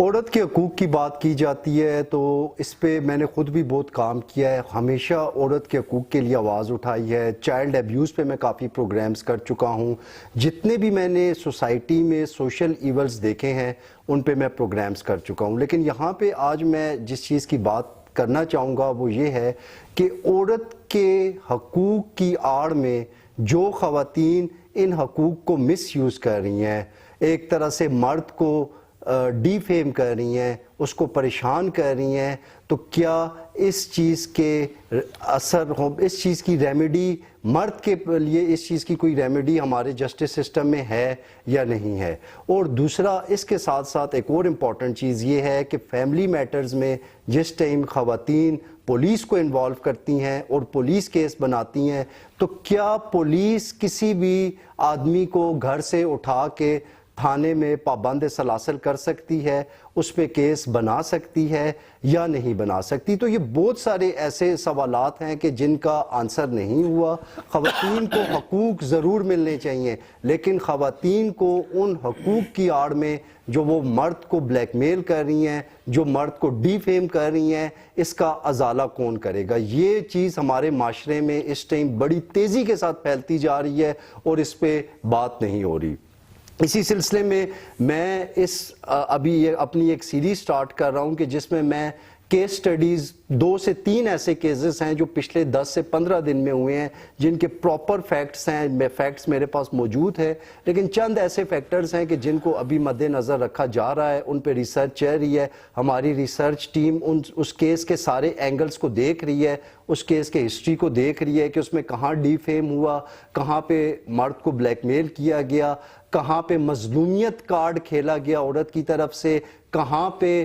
عورت کے حقوق کی بات کی جاتی ہے تو اس پہ میں نے خود بھی بہت کام کیا ہے، ہمیشہ عورت کے حقوق کے لیے آواز اٹھائی ہے۔ چائلڈ ایبیوز پہ میں کافی پروگرامز کر چکا ہوں، جتنے بھی میں نے سوسائٹی میں سوشل ایولز دیکھے ہیں ان پہ میں پروگرامز کر چکا ہوں۔ لیکن یہاں پہ آج میں جس چیز کی بات کرنا چاہوں گا وہ یہ ہے کہ عورت کے حقوق کی آڑ میں جو خواتین ان حقوق کو مس یوز کر رہی ہیں، ایک طرح سے مرد کو ڈی فیم کر رہی ہیں، اس کو پریشان کر رہی ہیں، تو کیا اس چیز کے اثر ہو، اس چیز کی ریمیڈی مرد کے لیے اس چیز کی کوئی ریمیڈی ہمارے جسٹس سسٹم میں ہے یا نہیں ہے؟ اور دوسرا اس کے ساتھ ساتھ ایک اور امپورٹنٹ چیز یہ ہے کہ فیملی میٹرز میں جس ٹائم خواتین پولیس کو انوالو کرتی ہیں اور پولیس کیس بناتی ہیں، تو کیا پولیس کسی بھی آدمی کو گھر سے اٹھا کے تھانے میں پابند سلاسل کر سکتی ہے، اس پہ کیس بنا سکتی ہے یا نہیں بنا سکتی؟ تو یہ بہت سارے ایسے سوالات ہیں کہ جن کا آنسر نہیں ہوا۔ خواتین کو حقوق ضرور ملنے چاہیے، لیکن خواتین کو ان حقوق کی آڑ میں جو وہ مرد کو بلیک میل کر رہی ہیں، جو مرد کو ڈی فیم کر رہی ہیں، اس کا ازالہ کون کرے گا؟ یہ چیز ہمارے معاشرے میں اس ٹائم بڑی تیزی کے ساتھ پھیلتی جا رہی ہے اور اس پہ بات نہیں ہو رہی۔ اسی سلسلے میں ابھی اپنی ایک سیریز سٹارٹ کر رہا ہوں کہ جس میں کیس سٹڈیز 2 سے 3 ایسے کیسز ہیں جو پچھلے 10 سے 15 دن میں ہوئے ہیں، جن کے پراپر فیکٹس ہیں، فیکٹس میرے پاس موجود ہے، لیکن چند ایسے فیکٹرز ہیں کہ جن کو ابھی مد نظر رکھا جا رہا ہے، ان پہ ریسرچ چل رہی ہے۔ ہماری ریسرچ ٹیم اس کیس کے سارے اینگلز کو دیکھ رہی ہے، اس کیس کے ہسٹری کو دیکھ رہی ہے کہ اس میں کہاں ڈی فیم ہوا، کہاں پہ مرد کو بلیک میل کیا گیا، کہاں پہ مظلومیت کارڈ کھیلا گیا عورت کی طرف سے، کہاں پہ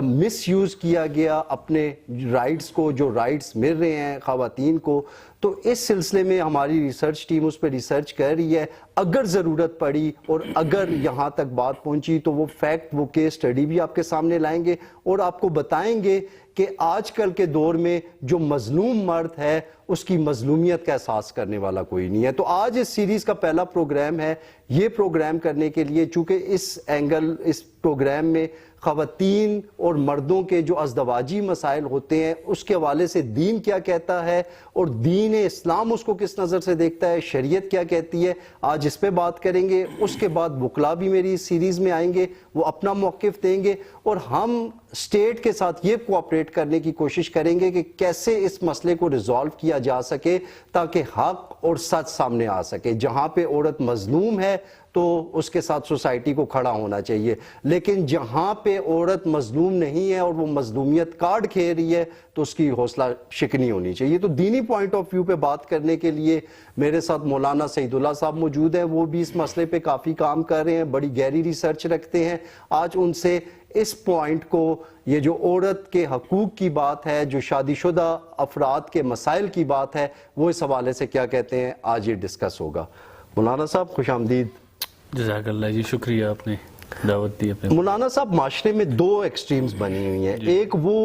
مس یوز کیا گیا اپنے رائٹس کو، جو رائٹس مل رہے ہیں خواتین کو۔ تو اس سلسلے میں ہماری ریسرچ ٹیم اس پہ ریسرچ کر رہی ہے۔ اگر ضرورت پڑی اور اگر یہاں تک بات پہنچی تو وہ فیکٹ، وہ کیس سٹڈی بھی آپ کے سامنے لائیں گے اور آپ کو بتائیں گے کہ آج کل کے دور میں جو مظلوم مرد ہے اس کی مظلومیت کا احساس کرنے والا کوئی نہیں ہے۔ تو آج اس سیریز کا پہلا پروگرام ہے۔ یہ پروگرام کرنے کے لیے چونکہ اس پروگرام میں خواتین اور مردوں کے جو ازدواجی مسائل ہوتے ہیں اس کے حوالے سے دین کیا کہتا ہے اور دین اسلام اس کو کس نظر سے دیکھتا ہے، شریعت کیا کہتی ہے، آج اس پہ بات کریں گے۔ اس کے بعد وکلا بھی میری اس سیریز میں آئیں گے، وہ اپنا موقف دیں گے اور ہم اسٹیٹ کے ساتھ یہ کوآپریٹ کرنے کی کوشش کریں گے کہ کیسے اس مسئلے کو ریزالو کیا جا سکے تاکہ حق اور سچ سامنے آ سکے۔ جہاں پہ عورت مظلوم ہے تو اس کے ساتھ سوسائٹی کو کھڑا ہونا چاہیے، لیکن جہاں پہ عورت مظلوم نہیں ہے اور وہ مظلومیت کارڈ کھیل رہی ہے تو اس کی حوصلہ شکنی ہونی چاہیے۔ تو دینی پوائنٹ آف ویو پہ بات کرنے کے لیے میرے ساتھ مولانا سعید اللہ صاحب موجود ہیں، وہ بھی اس مسئلے پہ کافی کام کر رہے ہیں، بڑی گہری ریسرچ رکھتے ہیں۔ آج ان سے اس پوائنٹ کو، یہ جو عورت کے حقوق کی بات ہے، جو شادی شدہ افراد کے مسائل کی بات ہے، وہ اس حوالے سے کیا کہتے ہیں، آج یہ ڈسکس ہوگا۔ مولانا صاحب خوش آمدید۔ جزاک اللہ جی، شکریہ آپ نے دعوت دی۔ مولانا صاحب، معاشرے میں 2 ایکسٹریمز بنی ہوئی ہیں، ایک وہ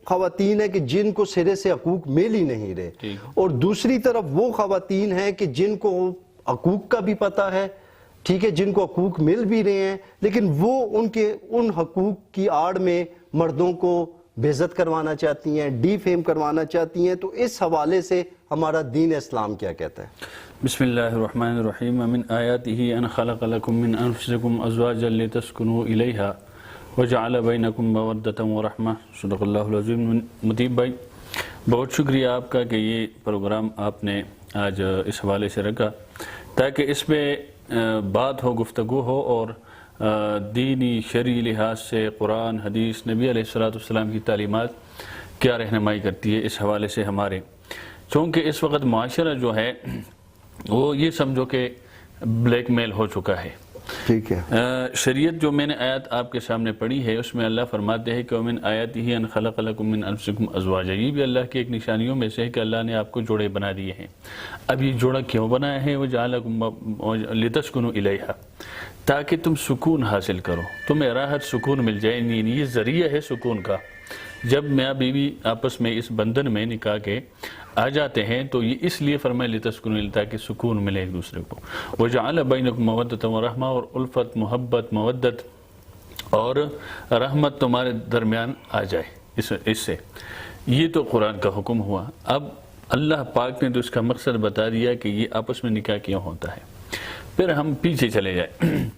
خواتین ہے کہ جن کو سرے سے حقوق مل ہی نہیں رہے، اور دوسری طرف وہ خواتین ہیں کہ جن کو حقوق کا بھی پتہ ہے، ٹھیک ہے، جن کو حقوق مل بھی رہے ہیں، لیکن وہ ان حقوق کی آڑ میں مردوں کو بے عزت کروانا چاہتی ہیں، ڈی فیم کروانا چاہتی ہیں۔ تو اس حوالے سے ہمارا دین اسلام کیا کہتا ہے؟ بسم اللہ الرحمن الرحیم۔ ومن آیاتہ ان خلق لکم من انفسکم ازواجا لتسکنوا الیہا وجعل بینکم مودۃ ورحمہ۔ صدق اللہ العظیم۔ مطیب بھائی، بہت شکریہ آپ کا کہ یہ پروگرام آپ نے آج اس حوالے سے رکھا تاکہ اس پہ بات ہو، گفتگو ہو، اور دینی شرعی لحاظ سے قرآن، حدیث، نبی علیہ السلام کی تعلیمات کیا رہنمائی کرتی ہے اس حوالے سے ہمارے۔ چونکہ اس وقت معاشرہ جو ہے وہ یہ سمجھو کہ بلیک میل ہو چکا ہے۔ ٹھیک ہے، شریعت جو میں نے آیات آپ کے سامنے پڑھی ہے اس میں اللہ فرماتے ہیں کہ وَمِنْ آیَاتِهِ أَنْ خَلَقَ لَكُم مِّنْ أَنفُسِكُمْ أَزْوَاجًا۔ یہ بھی اللہ کی ایک نشانیوں میں سے ہے کہ اللہ نے آپ کو جوڑے بنا دیے ہیں۔ اب یہ جوڑا کیوں بنایا ہے؟ وَجَعَلَكُمْ لِتَسْكُنُوا إِلَيْهَا، تاکہ تم سکون حاصل کرو، تمہیں راحت سکون مل جائے۔ یہ ذریعہ ہے سکون کا۔ جب میاں بیوی آپس میں اس بندھن میں نکاح کے آ جاتے ہیں تو یہ اس لیے فرمایا لتسکنوا الیہ، تاکہ سکون ملے ایک دوسرے کو۔ وجعل بینکم مودۃ ورحمہ، اور الفت، محبت، مودت اور رحمت تمہارے درمیان آ جائے اس سے. یہ تو قرآن کا حکم ہوا. اب اللہ پاک نے تو اس کا مقصد بتا دیا کہ یہ آپس میں نکاح کیوں ہوتا ہے. پھر ہم پیچھے چلے جائیں.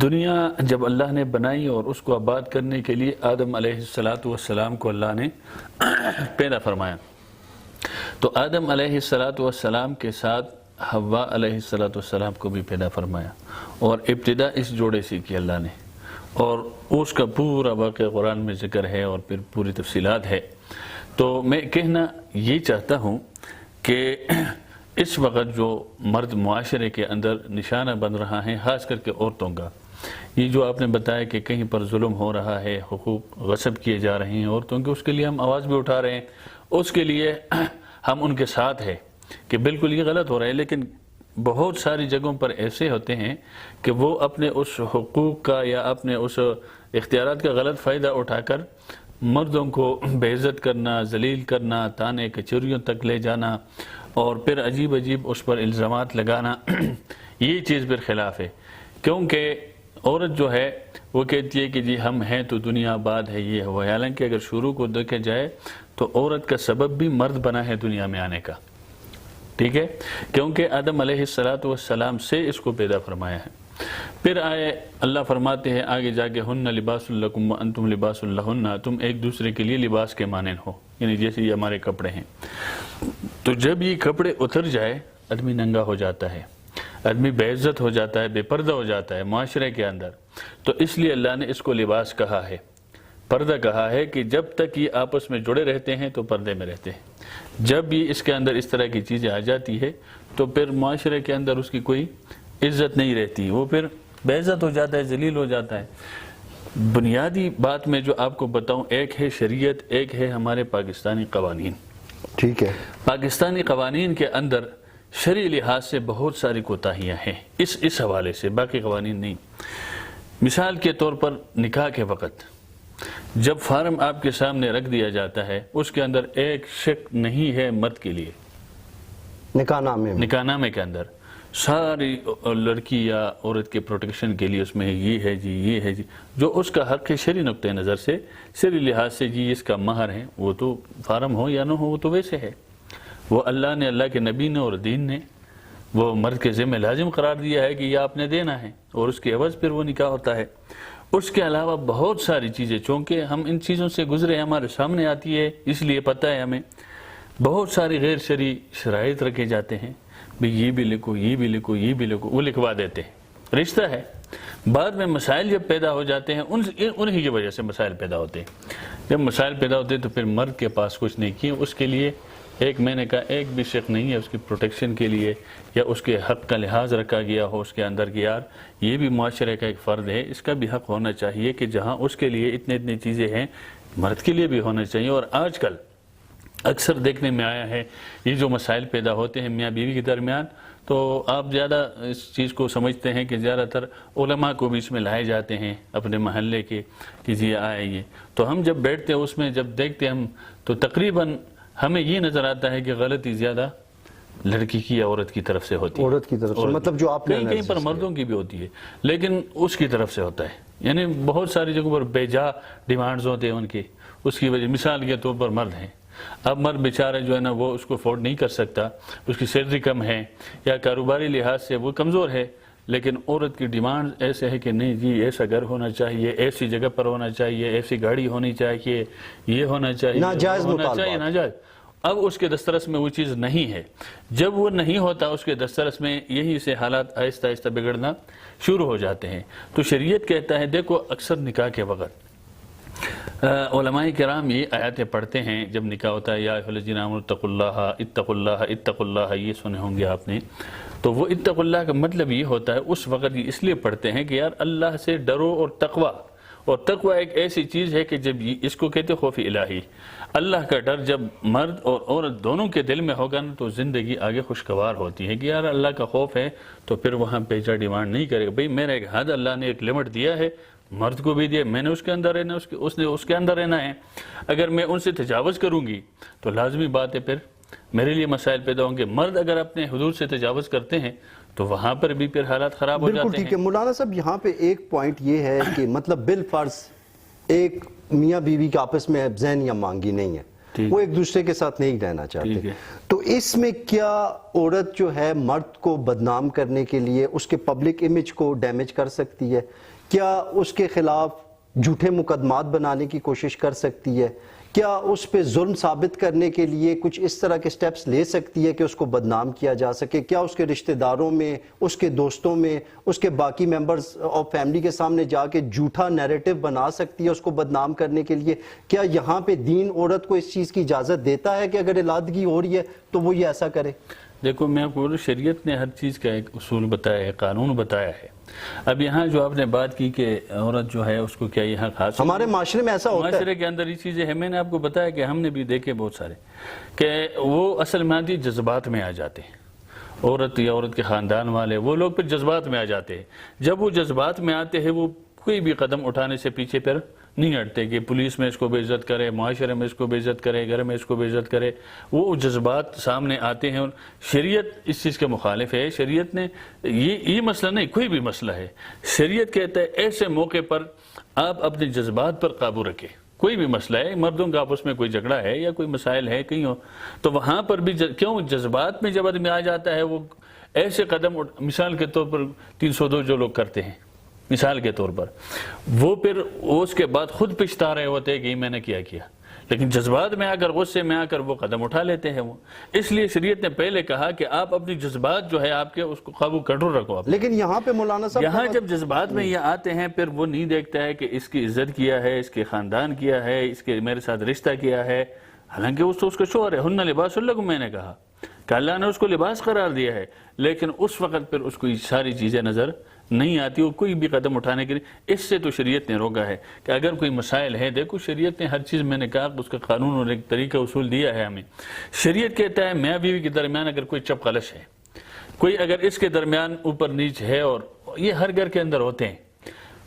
دنیا جب اللہ نے بنائی اور اس کو آباد کرنے کے لیے آدم علیہ السلام کو اللہ نے پیدا فرمایا. تو آدم علیہ السلام کے ساتھ حوا علیہ السلام کو بھی پیدا فرمایا اور ابتدا اس جوڑے سے کی اللہ نے, اور اس کا پورا واقعہ قرآن میں ذکر ہے اور پھر پوری تفصیلات ہے. تو میں کہنا یہ چاہتا ہوں کہ اس وقت جو مرد معاشرے کے اندر نشانہ بن رہا ہے, خاص کر کے عورتوں کا, یہ جو آپ نے بتایا کہ کہیں پر ظلم ہو رہا ہے, حقوق غصب کیے جا رہے ہیں عورتوں کے, اس کے لیے ہم آواز بھی اٹھا رہے ہیں, اس کے لیے ہم ان کے ساتھ ہیں کہ بالکل یہ غلط ہو رہا ہے. لیکن بہت ساری جگہوں پر ایسے ہوتے ہیں کہ وہ اپنے اس حقوق کا یا اپنے اس اختیارات کا غلط فائدہ اٹھا کر مردوں کو بے عزت کرنا, ذلیل کرنا, تانے کچوریوں تک لے جانا اور پھر عجیب عجیب اس پر الزامات لگانا, یہ چیز پھر خلاف ہے. کیونکہ عورت جو ہے وہ کہتی ہے کہ جی ہم ہیں تو دنیا آباد ہے, یہ ہوا. حالانکہ اگر شروع کو دیکھا جائے تو عورت کا سبب بھی مرد بنا ہے دنیا میں آنے کا, ٹھیک ہے, کیونکہ آدم علیہ السلام سے اس کو پیدا فرمایا ہے. پھر آئے اللہ فرماتے ہیں آگے جا کے ہن لباس لکم وانتم لباس لہن, تم ایک دوسرے کے لیے لباس کے مانند ہو, یعنی جیسے یہ ہمارے کپڑے ہیں. تو جب یہ کپڑے اتر جائے آدمی ننگا ہو جاتا ہے, آدمی بے عزت ہو جاتا ہے, بے پردہ ہو جاتا ہے معاشرے کے اندر. تو اس لیے اللہ نے اس کو لباس کہا ہے, پردہ کہا ہے کہ جب تک یہ آپس میں جڑے رہتے ہیں تو پردے میں رہتے ہیں. جب بھی اس کے اندر اس طرح کی چیزیں آ جاتی ہے تو پھر معاشرے کے اندر اس کی کوئی عزت نہیں رہتی, وہ پھر بے عزت ہو جاتا ہے, ذلیل ہو جاتا ہے. بنیادی بات میں جو آپ کو بتاؤں, ایک ہے شریعت, ایک ہے ہمارے پاکستانی قوانین. ٹھیک ہے, پاکستانی قوانین کے اندر شرعی لحاظ سے بہت ساری کوتاہیاں ہیں اس حوالے سے, باقی قوانین نہیں. مثال کے طور پر نکاح کے وقت جب فارم آپ کے سامنے رکھ دیا جاتا ہے, اس کے اندر ایک شک نہیں ہے مرد کے لیے. نکاح نامے کے اندر ساری لڑکی یا عورت کے پروٹیکشن کے لیے اس میں یہ ہے جی, یہ ہے جی, جو اس کا حق ہے شرعی نقطۂ نظر سے, شرعی لحاظ سے جی اس کا مہر ہے, وہ تو فارم ہو یا نہ ہو وہ تو ویسے ہے. وہ اللہ نے, اللہ کے نبی نے اور دین نے وہ مرد کے ذمہ لازم قرار دیا ہے کہ یہ آپ نے دینا ہے, اور اس کے عوض پھر وہ نکاح ہوتا ہے. اس کے علاوہ بہت ساری چیزیں, چونکہ ہم ان چیزوں سے گزرے, ہمارے سامنے آتی ہے, اس لیے پتہ ہے ہمیں. بہت ساری غیر شرعی شرائط رکھے جاتے ہیں, بھئی یہ بھی لکھو, یہ بھی لکھو, یہ بھی لکھو, وہ لکھوا دیتے ہیں, رشتہ ہے. بعد میں مسائل جب پیدا ہو جاتے ہیں, انہی کی وجہ سے مسائل پیدا ہوتے ہیں. جب مسائل پیدا ہوتے ہیں تو پھر مرد کے پاس کچھ نہیں کیے, اس کے لیے ایک میں نے کہا ایک بھی شک نہیں ہے اس کی پروٹیکشن کے لیے, یا اس کے حق کا لحاظ رکھا گیا ہو اس کے اندر کہ یار یہ بھی معاشرے کا ایک فرد ہے, اس کا بھی حق ہونا چاہیے کہ جہاں اس کے لیے اتنی چیزیں ہیں مرد کے لیے بھی ہونا چاہیے. اور آج کل اکثر دیکھنے میں آیا ہے یہ جو مسائل پیدا ہوتے ہیں میاں بیوی کے درمیان, تو آپ زیادہ اس چیز کو سمجھتے ہیں کہ زیادہ تر علماء کو بھی اس میں لائے جاتے ہیں اپنے محلے کے کہ جی آئے یہ. تو ہم جب بیٹھتے ہیں اس میں جب دیکھتے ہیں ہم تو تقریباً ہمیں یہ نظر آتا ہے کہ غلطی زیادہ لڑکی کی یا عورت کی طرف سے ہوتی ہے. عورت کی طرف سے, مطلب جو آپ نے کہیں پر مردوں کی بھی ہوتی ہے, لیکن اس کی طرف سے ہوتا ہے. یعنی بہت ساری جگہوں پر بے جا ڈیمانڈز ہوتے ہیں ان کی, اس کی وجہ مثال کے طور پر مرد ہیں. اب مرد بیچارہ جو ہے نا وہ اس کو افورڈ نہیں کر سکتا, اس کی سیلری کم ہے یا کاروباری لحاظ سے وہ کمزور ہے, لیکن عورت کی ڈیمانڈ ایسے ہے کہ نہیں جی ایسا گھر ہونا چاہیے, ایسی جگہ پر ہونا چاہیے, ایسی گاڑی ہونی چاہیے, یہ ہونا چاہیے, ناجائز. اب اس کے دسترس میں وہ چیز نہیں ہے. جب وہ نہیں ہوتا اس کے دسترس میں یہی سے حالات آہستہ آہستہ بگڑنا شروع ہو جاتے ہیں. تو شریعت کہتا ہے, دیکھو اکثر نکاح کے وقت علماء کرام یہ آیاتیں پڑھتے ہیں جب نکاح ہوتا ہے, یا ایھا الذین آمنوا اتقوا اللہ اتقوا اللہ اتقوا اللہ, یہ سنے ہوں گے آپ نے. تو وہ اتقوا اللہ کا مطلب یہ ہوتا ہے اس وقت یہ اس لیے پڑھتے ہیں کہ یار اللہ سے ڈرو. اور تقوی, اور تقوی ایک ایسی چیز ہے کہ جب اس کو کہتے خوف الہی, اللہ کا ڈر جب مرد اور عورت دونوں کے دل میں ہوگا نا تو زندگی آگے خوشگوار ہوتی ہے کہ یار اللہ کا خوف ہے, تو پھر وہاں پیچھا ڈیمانڈ نہیں کرے گا. بھئی میرا ایک حد اللہ نے ایک لمٹ دیا ہے, مرد کو بھی دیا, میں نے اس کے اندر رہنا, اس نے اس کے اندر رہنا ہے. اگر میں ان سے تجاوز کروں گی تو لازمی بات ہے پھر میرے لیے مسائل پیدا ہوں گے. مرد اگر اپنے حدود سے تجاوز کرتے ہیں تو وہاں پر بھی پھر حالات خراب ہو بالکل جاتے ٹھیک ہیں۔ ہے مولانا صاحب، یہاں پہ ایک پوائنٹ یہ ہے کہ مطلب بالفرض ایک میاں بیوی کے آپس میں ذہن یا مانگی نہیں ہے، وہ ایک دوسرے کے ساتھ نہیں رہنا چاہتے، تو اس میں کیا عورت جو ہے مرد کو بدنام کرنے کے لیے اس کے پبلک امیج کو ڈیمیج کر سکتی ہے؟ کیا اس کے خلاف جھوٹے مقدمات بنانے کی کوشش کر سکتی ہے؟ کیا اس پہ ظلم ثابت کرنے کے لیے کچھ اس طرح کے سٹیپس لے سکتی ہے کہ اس کو بدنام کیا جا سکے؟ کیا اس کے رشتہ داروں میں، اس کے دوستوں میں، اس کے باقی ممبرز آف فیملی کے سامنے جا کے جھوٹا نیریٹو بنا سکتی ہے اس کو بدنام کرنے کے لیے؟ کیا یہاں پہ دین عورت کو اس چیز کی اجازت دیتا ہے کہ اگر علادگی ہو رہی ہے تو وہ یہ ایسا کرے؟ دیکھو میں آپ کو شریعت نے ہر چیز کا ایک اصول بتایا ہے، قانون بتایا ہے۔ اب یہاں جو آپ نے بات کی کہ عورت جو ہے اس کو کیا یہاں خاص، ہمارے معاشرے میں ایسا ہوتا ہے، معاشرے کے اندر یہ چیزیں ہیں، میں نے آپ کو بتایا کہ ہم نے بھی دیکھے بہت سارے کہ وہ اصل میں آتی جذبات میں آ جاتے ہیں، عورت یا عورت کے خاندان والے وہ لوگ پھر جذبات میں آ جاتے ہیں۔ جب وہ جذبات میں آتے ہیں وہ کوئی بھی قدم اٹھانے سے پیچھے پھر نہیں ہٹتے کہ پولیس میں اس کو بے عزت کرے، معاشرے میں اس کو بے عزت کرے، گھر میں اس کو بے عزت کرے، وہ جذبات سامنے آتے ہیں۔ شریعت اس چیز کے مخالف ہے۔ شریعت نے یہ مسئلہ نہیں، کوئی بھی مسئلہ ہے، شریعت کہتا ہے ایسے موقع پر آپ اپنے جذبات پر قابو رکھیں۔ کوئی بھی مسئلہ ہے، مردوں کا آپس میں کوئی جھگڑا ہے یا کوئی مسائل ہے کہیں ہو، تو وہاں پر بھی کیوں جذبات میں جب آدمی آ جاتا ہے وہ ایسے قدم، مثال کے طور پر 302 جو لوگ کرتے ہیں مثال کے طور پر، وہ پھر اس کے بعد خود پچھتا رہے ہوتے ہیں کہ یہ میں نے کیا، لیکن جذبات میں آ کر، غصے میں آ کر وہ قدم اٹھا لیتے ہیں وہ۔ اس لیے شریعت نے پہلے کہا کہ آپ اپنی جذبات جو ہے آپ کے اس کو قابو کنٹرول رکھو۔ لیکن یہاں پہ مولانا صاحب یہاں جب جذبات میں یہ آتے ہیں پھر وہ نہیں دیکھتا ہے کہ اس کی عزت کیا ہے، اس کے خاندان کیا ہے، اس کے میرے ساتھ رشتہ کیا ہے، حالانکہ اس کا شوہر ہے، ہن لباس لکم، میں نے کہا کہ اللہ نے اس کو لباس قرار دیا ہے، لیکن اس وقت پھر اس کو یہ ساری چیزیں نظر نہیں آتی، وہ کوئی بھی قدم اٹھانے کے لیے۔ اس سے تو شریعت نے روکا ہے کہ اگر کوئی مسائل ہے، دیکھو شریعت نے ہر چیز، میں نے کہا اس کا قانون اور ایک طریقہ اصول دیا ہے ہمیں۔ شریعت کہتا ہے میاں بیوی کے درمیان اگر کوئی چپ قلش ہے، کوئی اگر اس کے درمیان اوپر نیچ ہے، اور یہ ہر گھر کے اندر ہوتے ہیں،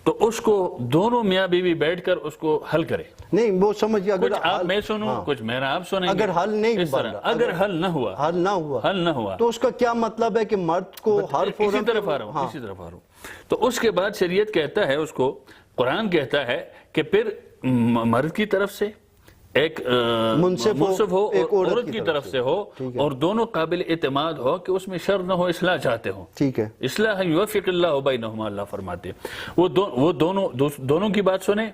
تو اس کو دونوں میاں بیوی بیٹھ کر اس کو حل کرے۔ نہیں وہ سمجھئے اگر کچھ آپ میں سنوں، کچھ میرا آپ سنیں گے، اگر حل نہیں اگر حل نہ ہوا تو اس کا کیا مطلب ہے کہ مرد کو ہر فورم، اسی طرف آ رہا ہوں، تو اس کے بعد شریعت کہتا ہے، اس کو قرآن کہتا ہے کہ پھر مرد کی طرف سے ایک منصف ہو اور عورت کی طرف سے ہو، اور دونوں قابل اعتماد ہو کہ اس میں شر نہ ہو، اصلاح چاہتے ہو، ٹھیک ہے، اصلاح یوفق اللہ بینہما، اللہ فرماتے وہ دونوں کی بات سنیں،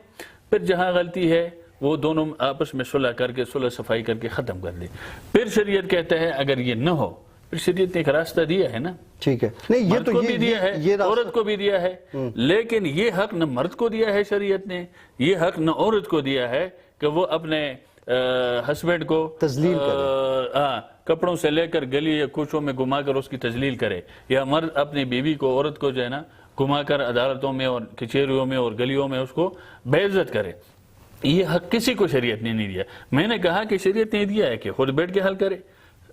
پھر جہاں غلطی ہے وہ دونوں آپس میں صلح کر کے، صلح صفائی کر کے ختم کر دیں۔ پھر شریعت کہتا ہے اگر یہ نہ ہو، پھر شریعت نے ایک راستہ دیا ہے نا، ٹھیک ہے، نہیں یہ مرد تو کو بھی دیا ہے، عورت کو بھی دیا ہے، لیکن یہ حق نہ مرد کو دیا ہے شریعت نے، یہ حق نہ عورت کو دیا ہے کہ وہ اپنے ہسبینڈ کو تذلیل کرے، کپڑوں سے لے کر گلی یا کوچوں میں گھما کر اس کی تذلیل کرے، یا مرد اپنی بیوی کو، عورت کو جو ہے نا گھما کر عدالتوں میں اور کچہریوں میں اور گلیوں میں اس کو بے عزت کرے۔ یہ حق کسی کو شریعت نے نہیں دیا۔ میں نے کہا کہ شریعت نے دیا ہے کہ خود بیٹھ کے حل کرے،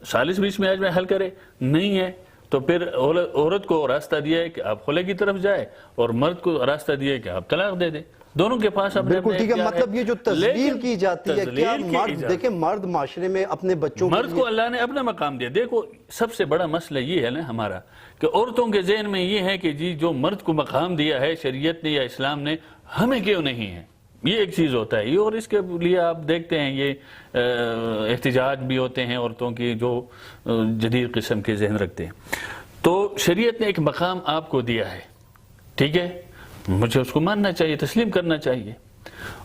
سالس بیچ میں آج میں حل کرے، نہیں ہے تو پھر عورت کو راستہ دیا ہے کہ آپ خلے کی طرف جائے، اور مرد کو راستہ دیا ہے کہ آپ طلاق دے دیں۔ دونوں کے پاس اپنے بالکل ٹھیک ہے، مطلب یہ جو تذلیل کی جاتی ہے، کیا مرد، دیکھیں مرد معاشرے میں اپنے بچوں مرد کو اللہ نے اپنا مقام دیا۔ دیکھو سب سے بڑا مسئلہ یہ ہے نا ہمارا کہ عورتوں کے ذہن میں یہ ہے کہ جی جو مرد کو مقام دیا ہے شریعت نے یا اسلام نے، ہمیں کیوں نہیں ہے، یہ ایک چیز ہوتا ہے یہ، اور اس کے لیے آپ دیکھتے ہیں یہ احتجاج بھی ہوتے ہیں عورتوں کی جو جدید قسم کے ذہن رکھتے ہیں۔ تو شریعت نے ایک مقام آپ کو دیا ہے، ٹھیک ہے، مجھے اس کو ماننا چاہیے، تسلیم کرنا چاہیے،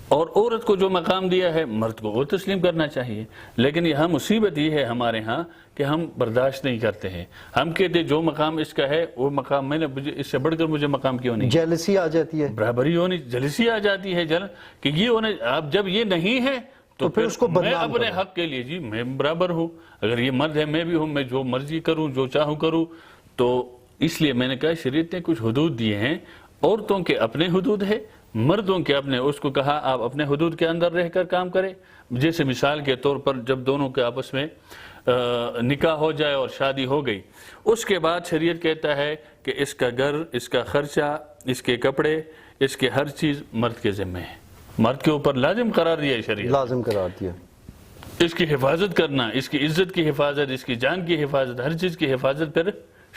اور عورت کو جو مقام دیا ہے مرد کو وہ تسلیم کرنا چاہیے۔ لیکن یہاں مصیبت یہ ہے ہمارے ہاں کہ ہم برداشت نہیں کرتے ہیں، ہم کہتے ہیں جو مقام اس کا ہے وہ مقام میں نے، اس سے بڑھ کر مجھے مقام کیوں نہیں، جیلسی آ جاتی ہے، برابری ہونی، جلسی آ جاتی ہے، کہ یہ ہونے، آپ جب یہ نہیں ہے تو پھر اس کو میں اپنے حق کے لیے جی میں برابر ہوں، اگر یہ مرد ہے میں بھی ہوں، میں جو مرضی کروں، جو چاہوں کروں۔ تو اس لیے میں نے کہا شریعت نے کچھ حدود دیے ہیں، عورتوں کے اپنے حدود ہے، مردوں کے اپنے، اس کو کہا آپ اپنے حدود کے اندر رہ کر کام کریں۔ جیسے مثال کے طور پر جب دونوں کے آپس میں نکاح ہو جائے اور شادی ہو گئی، اس کے بعد شریعت کہتا ہے کہ اس کا گھر، اس کا خرچہ، اس کے کپڑے، اس کے ہر چیز مرد کے ذمہ ہے، مرد کے اوپر لازم قرار دیا ہے شریعت، لازم قرار دیا، اس کی حفاظت کرنا، اس کی عزت کی حفاظت، اس کی جان کی حفاظت، ہر چیز کی حفاظت پھر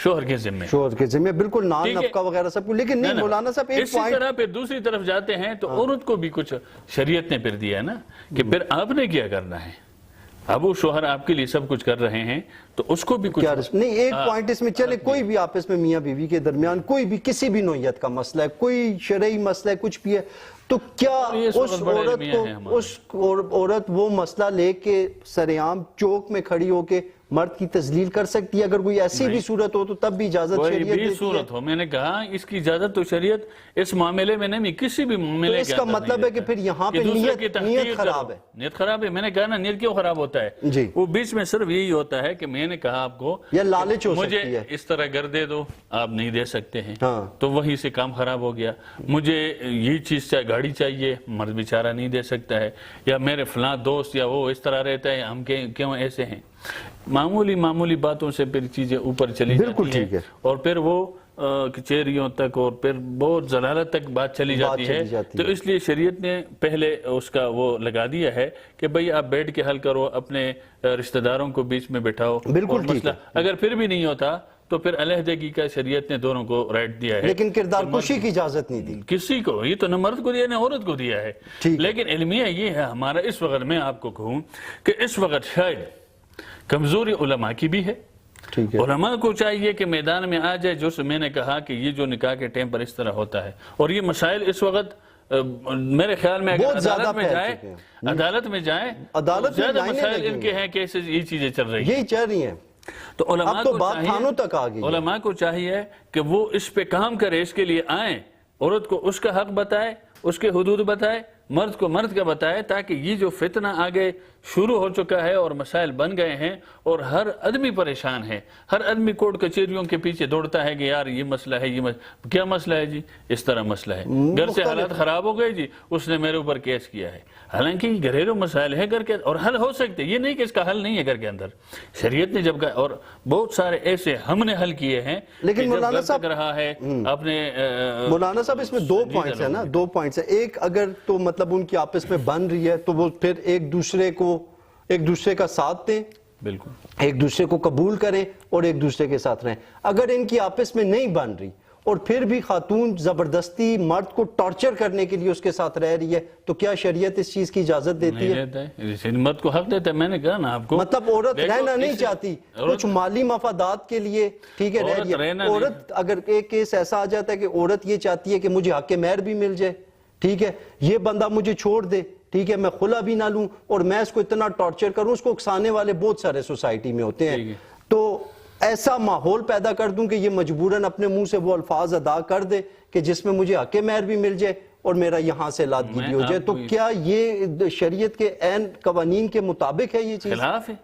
شوہر کے ذمے. شوہر کے ذمہ بالکل نان ٹھیک ہے. نفقہ وغیرہ سب کچھ. لیکن نہیں مولانا صاحب ایک اسی پوائنٹ طرح پھر دوسری طرف جاتے ہیں تو عورت کو بھی کچھ شریعت نے پھر دیا ہے نا کہ پھر آپ نے کیا کرنا ہے. اب وہ شوہر آپ کے لیے سب کچھ کر رہے ہیں تو اس کو بھی کچھ نہیں. ایک پوائنٹ اس میں چلے, کوئی بھی آپس میں میاں بیوی کے درمیان کوئی بھی کسی بھی نوعیت کا مسئلہ ہے, کوئی شرعی مسئلہ ہے, کچھ بھی ہے, تو کیا اس عورت کو, اس عورت وہ مسئلہ لے کے سرعام چوک میں کھڑی ہو کے مرد کی تذلیل کر سکتی ہے؟ اگر کوئی ایسی بھی صورت ہو تو تب بھی اجازت کوئی شریعت بھی دیتی ہے. صورت ہو, میں نے کہا اس کی اجازت تو شریعت اس معاملے میں نہیں, کسی بھی تو معاملے اس کا مطلب ہے کہ پھر یہاں پہ نیت خراب ہے. نیت خراب ہے. میں نے کہا نا نیت کیوں خراب ہوتا ہے, جی وہ بیچ میں صرف یہی ہوتا ہے کہ میں نے کہا آپ کو یا لالچ ہو مجھے سکتی ہے. اس طرح کر دے دو, آپ نہیں دے سکتے ہیں, ہاں تو وہیں سے کام خراب ہو گیا. مجھے یہ چیز چاہے, گاڑی چاہیے, مرد بیچارہ نہیں دے سکتا ہے, یا میرے فلاں دوست یا وہ اس طرح رہتا ہے, ہم کیوں ایسے ہیں. معمولی باتوں سے پھر چیزیں اوپر چلی جاتی ہیں اور پھر وہ کچہریوں تک اور پھر بہت ضلالت تک بات چلی جاتی ہے. تو اس لیے شریعت نے پہلے اس کا وہ لگا دیا ہے کہ بھئی آپ بیٹھ کے حل کرو, اپنے رشتہ داروں کو بیچ میں بٹھاؤ. بالکل ٹھیک ہے. اگر پھر بھی نہیں ہوتا تو پھر علیحدگی کا شریعت نے دونوں کو رائٹ دیا ہے. لیکن کردار کشی کی اجازت نہیں دی کسی کو, یہ تو نہ مرد کو دیا نہ عورت کو دیا ہے. لیکن علمیہ یہ ہے ہمارا اس وقت, میں آپ کو کہوں کہ اس وقت شاید کمزوری علماء کی بھی ہے. علماء کو چاہیے کہ میدان میں آ جائے, جو میں نے کہا کہ یہ جو نکاح کے ٹائم پر اس طرح ہوتا ہے, اور یہ مسائل اس وقت میرے خیال میں اگر عدالت میں جائیں زیادہ مسائل ان کے ہیں کہ یہ چیزیں چل رہی ہیں, یہی چل رہی ہیں. تو علماء کو چاہیے کہ وہ اس پہ کام کرے, اس کے لیے آئیں, عورت کو اس کا حق بتائے, اس کے حدود بتائے, مرد کو مرد کا بتائے, تاکہ یہ جو فتنہ آگے شروع ہو چکا ہے اور مسائل بن گئے ہیں اور ہر آدمی پریشان ہے, ہر آدمی کورٹ کچہریوں کے پیچھے دوڑتا ہے کہ یار یہ مسئلہ ہے, کیا مسئلہ ہے جی, اس طرح مسئلہ ہے, گھر سے حالات خراب ہو گئے جی, اس نے میرے اوپر کیس کیا ہے. حالانکہ یہ گھریلو مسائل ہے گھر کے, اور حل ہو سکتے, یہ نہیں کہ اس کا حل نہیں ہے گھر کے اندر. شریعت نے جب, اور بہت سارے ایسے ہم نے حل کیے ہیں. لیکن مولانا صاحب رہا ہے اپنے مولانا صاحب اس میں دو پوائنٹس ہیں نا, دو پوائنٹس ہیں. ایک اگر تو مطلب ان کی آپس میں بن رہی ہے تو وہ پھر ایک دوسرے کا ساتھ دیں, بالکل ایک دوسرے کو قبول کریں اور ایک دوسرے کے ساتھ رہیں. اگر ان کی آپس میں نہیں بن رہی اور پھر بھی خاتون زبردستی مرد کو ٹارچر کرنے کے لیے اس کے ساتھ رہ رہی ہے, تو کیا شریعت اس چیز کی اجازت دیتی ہے؟ مرد کو حق دیتا ہے. میں نے کہا نا آپ کو, مطلب عورت رہنا نہیں چاہتی, کچھ مالی مفادات کے لیے ٹھیک ہے رہ رہی ہے. عورت اگر ایک کیس ایسا آ جاتا ہے کہ عورت یہ چاہتی ہے کہ مجھے حق مہر بھی مل جائے, ٹھیک ہے, یہ بندہ مجھے چھوڑ دے, ٹھیک ہے, میں خلا بھی نہ لوں اور میں اس کو اتنا ٹارچر کروں, اس کو اکسانے والے بہت سارے سوسائٹی میں ہوتے ہیں. تو ایسا ماحول پیدا کر دوں کہ یہ مجبوراً اپنے منہ سے وہ الفاظ ادا کر دے کہ جس میں مجھے حق مہر بھی مل جائے اور میرا یہاں سے لادگی ہو جائے. تو کیا یہ شریعت کے عین قوانین کے مطابق ہے؟ یہ چیز خلاف ہے.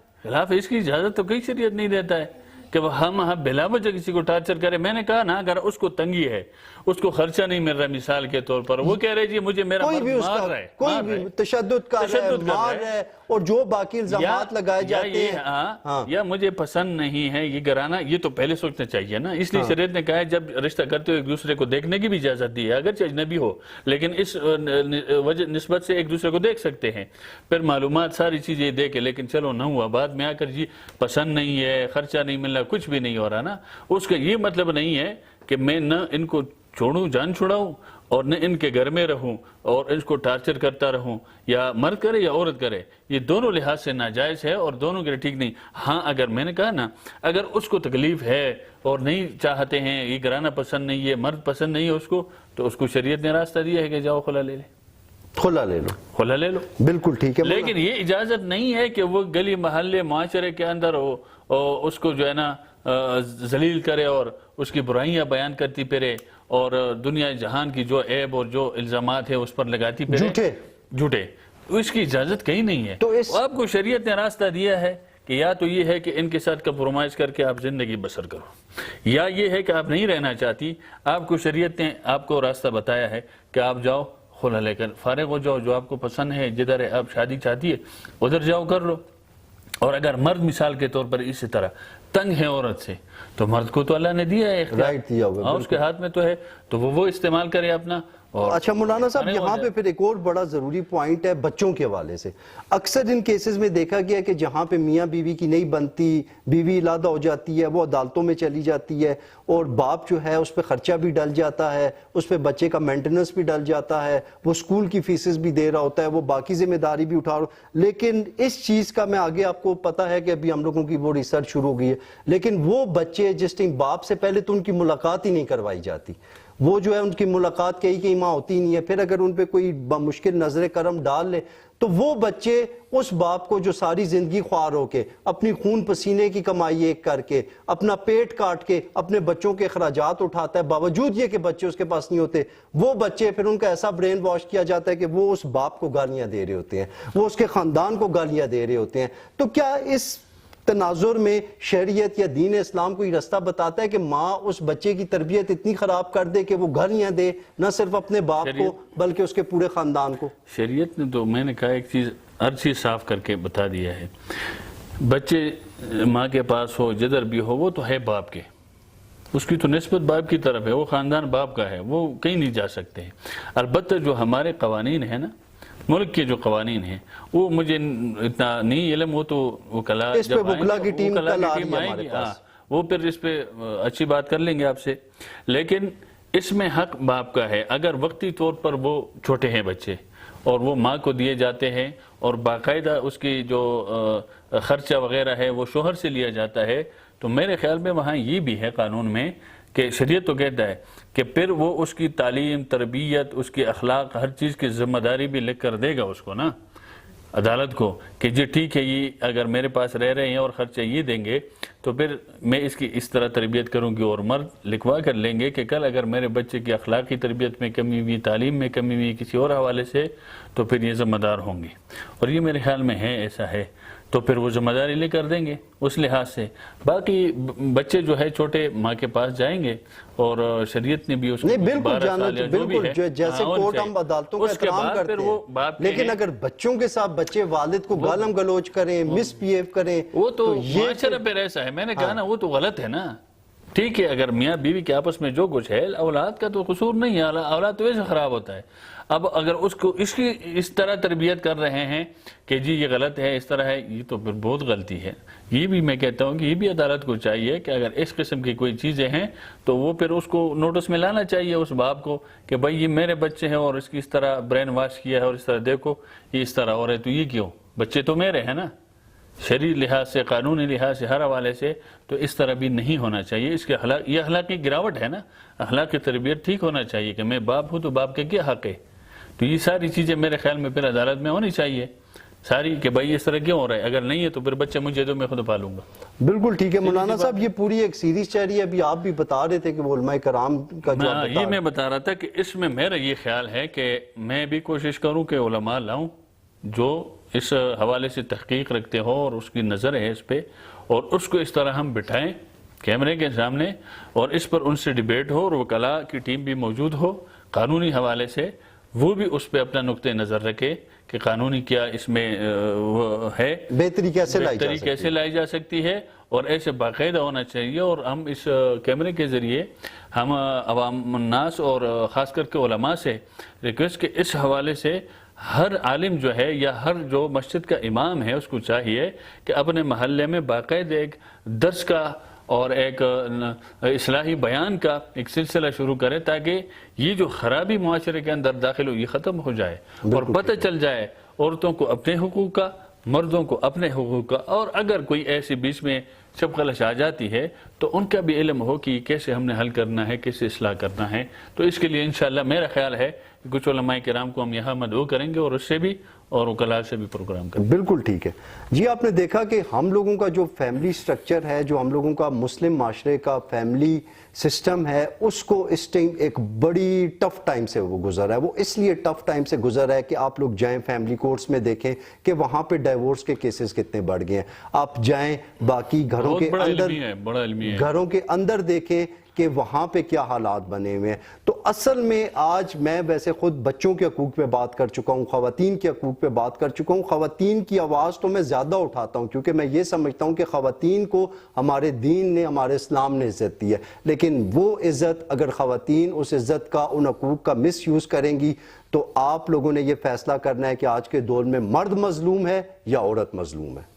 اس کی اجازت تو کوئی شریعت نہیں دیتا ہے کہ ہم بلا وجہ کسی کو ٹارچر کرے. میں نے کہا نا, اگر اس کو تنگی ہے, اس کو خرچہ نہیں مل رہا مثال کے طور پر, وہ کہہ رہے جی مجھے میرا مرد مار رہا ہے, کوئی بھی تشدد کر رہا ہے, مار رہا ہے, اور جو باقی الزامات لگائے جاتے ہیں, یا مجھے پسند نہیں ہے یہ گھرانہ, یہ تو پہلے سوچنا چاہیے نا. اس لیے شریعت نے کہا ہے جب رشتہ کرتے ہو ایک دوسرے کو دیکھنے کی بھی اجازت دی ہے, اگرچہ اجنبی ہو, لیکن اس وجہ نسبت سے ایک دوسرے کو دیکھ سکتے ہیں. پھر معلومات ساری چیزیں دے کے, لیکن چلو نہ ہوا, بعد میں آ کر جی پسند نہیں ہے, خرچہ نہیں مل رہا, کچھ بھی نہیں ہو رہا نا, اس کا یہ مطلب نہیں ہے کہ میں نہ ان کو چھوڑوں, جان چھڑاؤں, اور نہ ان کے گھر میں رہوں اور اس کو ٹارچر کرتا رہوں, یا مرد کرے یا عورت کرے. یہ دونوں لحاظ سے ناجائز ہے اور دونوں کے لیے ٹھیک نہیں. ہاں اگر میں نے کہا نا, اگر اس کو تکلیف ہے اور نہیں چاہتے ہیں, یہ گھرانہ پسند نہیں ہے, مرد پسند نہیں ہے اس کو, تو اس کو شریعت نے راستہ دیا ہے کہ جاؤ خلا لے لو. بالکل ٹھیک ہے. لیکن یہ اجازت نہیں ہے کہ وہ گلی محلے معاشرے کے اندر اس کو جو ہے نا ذلیل کرے اور اس کی برائیاں بیان کرتی پھرے اور دنیا جہان کی جو عیب اور جو الزامات ہیں اس پر لگاتی پھرے جھوٹے. اس کی اجازت کہیں نہیں ہے. تو آپ کو شریعت نے راستہ دیا ہے کہ یا تو یہ ہے کہ ان کے ساتھ کمپرومائز کر کے آپ زندگی بسر کرو, یا یہ ہے کہ آپ نہیں رہنا چاہتی, آپ کو شریعت نے آپ کو راستہ بتایا ہے کہ آپ جاؤ خلا لے کر فارغ ہو جاؤ, جو آپ کو پسند ہے, جدھر آپ شادی چاہتی ہے ادھر جاؤ کر لو. اور اگر مرد مثال کے طور پر اسی طرح تنگ ہے عورت سے, تو مرد کو تو اللہ نے دیا ہے اختیار, اس کے ہاتھ میں تو ہے, تو وہ استعمال کرے اپنا, اور اچھا مولانا صاحب، کھانے ہو یہاں پہ جائے۔ پھر ایک اور بڑا ضروری پوائنٹ ہے بچوں کے حوالے سے۔ اکثر ان کیسز میں دیکھا گیا کہ جہاں پہ میاں بیوی کی نہیں بنتی، بیوی علیحدہ ہو جاتی ہے، وہ عدالتوں میں چلی جاتی ہے، اور باپ جو ہے اس پہ خرچہ بھی ڈل جاتا ہے، اس پہ بچے کا مینٹیننس بھی ڈل جاتا ہے، وہ اسکول کی فیسز بھی دے رہا ہوتا ہے، وہ باقی ذمہ داری بھی اٹھا رہا، لیکن اس چیز کا میں آگے آپ کو پتا ہے کہ ابھی ہم لوگوں کی وہ ریسرچ شروع ہو گئی ہے، لیکن وہ بچے جس ٹائم باپ سے پہلے تو ان کی ملاقات ہی نہیں کروائی جاتی، وہ جو ہے ان کی ملاقات کئی ماں ہوتی نہیں ہے، پھر اگر ان پہ کوئی مشکل نظر کرم ڈال لے تو وہ بچے اس باپ کو جو ساری زندگی خوار ہو کے اپنی خون پسینے کی کمائی ایک کر کے اپنا پیٹ کاٹ کے اپنے بچوں کے اخراجات اٹھاتا ہے، باوجود یہ کہ بچے اس کے پاس نہیں ہوتے، وہ بچے پھر ان کا ایسا برین واش کیا جاتا ہے کہ وہ اس باپ کو گالیاں دے رہے ہوتے ہیں، وہ اس کے خاندان کو گالیاں دے رہے ہوتے ہیں۔ تو کیا اس تناظر میں شریعت یا دین اسلام کوئی راستہ بتاتا ہے کہ ماں اس بچے کی تربیت اتنی خراب کر دے کہ وہ گالیاں دے نہ صرف اپنے باپ کو بلکہ اس کے پورے خاندان کو؟ شریعت نے تو، میں نے کہا، ایک چیز ہر چیز صاف کر کے بتا دیا ہے۔ بچے ماں کے پاس ہو، جدھر بھی ہو، وہ تو ہے باپ کے، اس کی تو نسبت باپ کی طرف ہے، وہ خاندان باپ کا ہے، وہ کہیں نہیں جا سکتے ہیں۔ البتہ جو ہمارے قوانین ہیں نا، ملک کے جو قوانین ہیں، وہ مجھے اتنا نہیں علم، وہ تو وکلا اس پہ وکلا کی ٹیم کل آ رہی ہے آئے ہمارے گی، پاس، وہ پھر اس پہ اچھی بات کر لیں گے آپ سے۔ لیکن اس میں حق باپ کا ہے، اگر وقتی طور پر وہ چھوٹے ہیں بچے اور وہ ماں کو دیے جاتے ہیں اور باقاعدہ اس کی جو خرچہ وغیرہ ہے وہ شوہر سے لیا جاتا ہے، تو میرے خیال میں وہاں یہ بھی ہے قانون میں کہ شریعت تو کہتا ہے کہ پھر وہ اس کی تعلیم، تربیت، اس کی اخلاق، ہر چیز کی ذمہ داری بھی لکھ کر دے گا اس کو نا، عدالت کو، کہ جی ٹھیک ہے، یہ اگر میرے پاس رہ رہے ہیں اور خرچہ یہ دیں گے تو پھر میں اس کی اس طرح تربیت کروں گی، اور مرد لکھوا کر لیں گے کہ کل اگر میرے بچے کی اخلاقی تربیت میں کمی ہوئی، تعلیم میں کمی ہوئی کسی اور حوالے سے، تو پھر یہ ذمہ دار ہوں گے، اور یہ میرے خیال میں ہے، ایسا ہے، تو پھر وہ ذمہ داری لے کر دیں گے اس لحاظ سے۔ باقی بچے جو ہے چھوٹے ماں کے پاس جائیں گے، اور شریعت نے بھی اس کو نہیں بالکل 12 جانا، سال یا جو بھی ہے، جیسے کورٹ ہم عدالتوں کا احترام کرتے ہیں، لیکن اگر بچوں کے ساتھ بچے والد کو گالم گلوچ کریں، مس بیہیو کریں، وہ تو معاشرے پہ ایسا ہے، میں نے کہا نا، وہ تو غلط ہے نا۔ ٹھیک ہے، اگر میاں بیوی کے آپس میں جو کچھ ہے، اولاد کا تو قصور نہیں ہے، اولاد تو ویسے خراب ہوتا ہے۔ اب اگر اس کو اس کی اس طرح تربیت کر رہے ہیں کہ جی یہ غلط ہے، اس طرح ہے، یہ تو پھر بہت غلطی ہے۔ یہ بھی میں کہتا ہوں کہ یہ بھی عدالت کو چاہیے کہ اگر اس قسم کی کوئی چیزیں ہیں تو وہ پھر اس کو نوٹس میں لانا چاہیے اس باپ کو کہ بھائی یہ میرے بچے ہیں اور اس کی اس طرح برین واش کیا ہے، اور اس طرح دیکھو یہ اس طرح ہو رہا ہے، تو یہ کیوں؟ بچے تو میرے ہیں نا، شرعی لحاظ سے، قانونی لحاظ سے، ہر حوالے سے تو اس طرح بھی نہیں ہونا چاہیے۔ اس کے یہ اخلاقی گراوٹ ہے نا، اخلاقی تربیت ٹھیک ہونا چاہیے کہ میں باپ ہوں تو باپ کا کیا حق ہے، تو یہ ساری چیزیں میرے خیال میں پھر عدالت میں ہونی چاہیے ساری، کہ بھائی اس طرح کیوں ہو رہا ہے، اگر نہیں ہے تو پھر بچے مجھے دو، میں خود پالوں گا۔ بالکل ٹھیک ہے مولانا صاحب، یہ پوری ایک سیریز چل رہی ہے، ابھی آپ بھی بتا رہے تھے کہ وہ علماء کرام کا جو آپ یہ میں بتا رہا تھا کہ اس میں میرا یہ خیال ہے کہ میں بھی کوشش کروں کہ علماء لاؤں جو اس حوالے سے تحقیق رکھتے ہو اور اس کی نظر ہے اس پہ، اور اس کو اس طرح ہم بٹھائیں کیمرے کے سامنے، اور اس پر ان سے ڈیبیٹ ہو، اور وکلاء کی ٹیم بھی موجود ہو قانونی حوالے سے، وہ بھی اس پہ اپنا نقطہ نظر رکھے کہ قانونی کیا اس میں ہے، بہتری کیسے لائی جا سکتی ہے، اور ایسے باقاعدہ ہونا چاہیے۔ اور ہم اس کیمرے کے ذریعے ہم عوام الناس اور خاص کر کے علماء سے ریکویسٹ کہ اس حوالے سے ہر عالم جو ہے یا ہر جو مسجد کا امام ہے اس کو چاہیے کہ اپنے محلے میں باقاعدہ ایک درس کا اور ایک اصلاحی بیان کا ایک سلسلہ شروع کرے، تاکہ یہ جو خرابی معاشرے کے اندر داخل ہو یہ ختم ہو جائے، اور پتہ چل جائے عورتوں کو اپنے حقوق کا، مردوں کو اپنے حقوق کا، اور اگر کوئی ایسی بیچ میں شبخلش آ جاتی ہے تو ان کا بھی علم ہو کہ کیسے ہم نے حل کرنا ہے، کیسے اصلاح کرنا ہے۔ تو اس کے لیے انشاءاللہ میرا خیال ہے کہ کچھ علماء کرام کو ہم یہاں مدعو کریں گے، اور اس سے بھی اور وکلاء سے بھی پروگرام کریں گے۔ بالکل ٹھیک ہے جی۔ آپ نے دیکھا کہ ہم لوگوں کا جو فیملی سٹرکچر ہے، جو ہم لوگوں کا مسلم معاشرے کا فیملی سسٹم ہے، اس کو اس ٹائم ایک بڑی ٹف ٹائم سے وہ گزر ہے۔ وہ اس لیے ٹف ٹائم سے گزر ہے کہ آپ لوگ جائیں فیملی کورٹس میں دیکھیں کہ وہاں پہ ڈائیورس کے کیسز کتنے بڑھ گئے ہیں، آپ جائیں باقی گھروں کے اندر دیکھیں کہ وہاں پہ کیا حالات بنے ہوئے ہیں۔ تو اصل میں آج میں ویسے خود بچوں کے حقوق پہ بات کر چکا ہوں، خواتین کے حقوق پہ بات کر چکا ہوں، خواتین کی آواز تو میں زیادہ اٹھاتا ہوں کیونکہ میں یہ سمجھتا ہوں کہ خواتین کو ہمارے دین نے، ہمارے اسلام نے عزت دی ہے، لیکن وہ عزت اگر خواتین اس عزت کا، ان حقوق کا مس یوز کریں گی تو آپ لوگوں نے یہ فیصلہ کرنا ہے کہ آج کے دور میں مرد مظلوم ہے یا عورت مظلوم ہے۔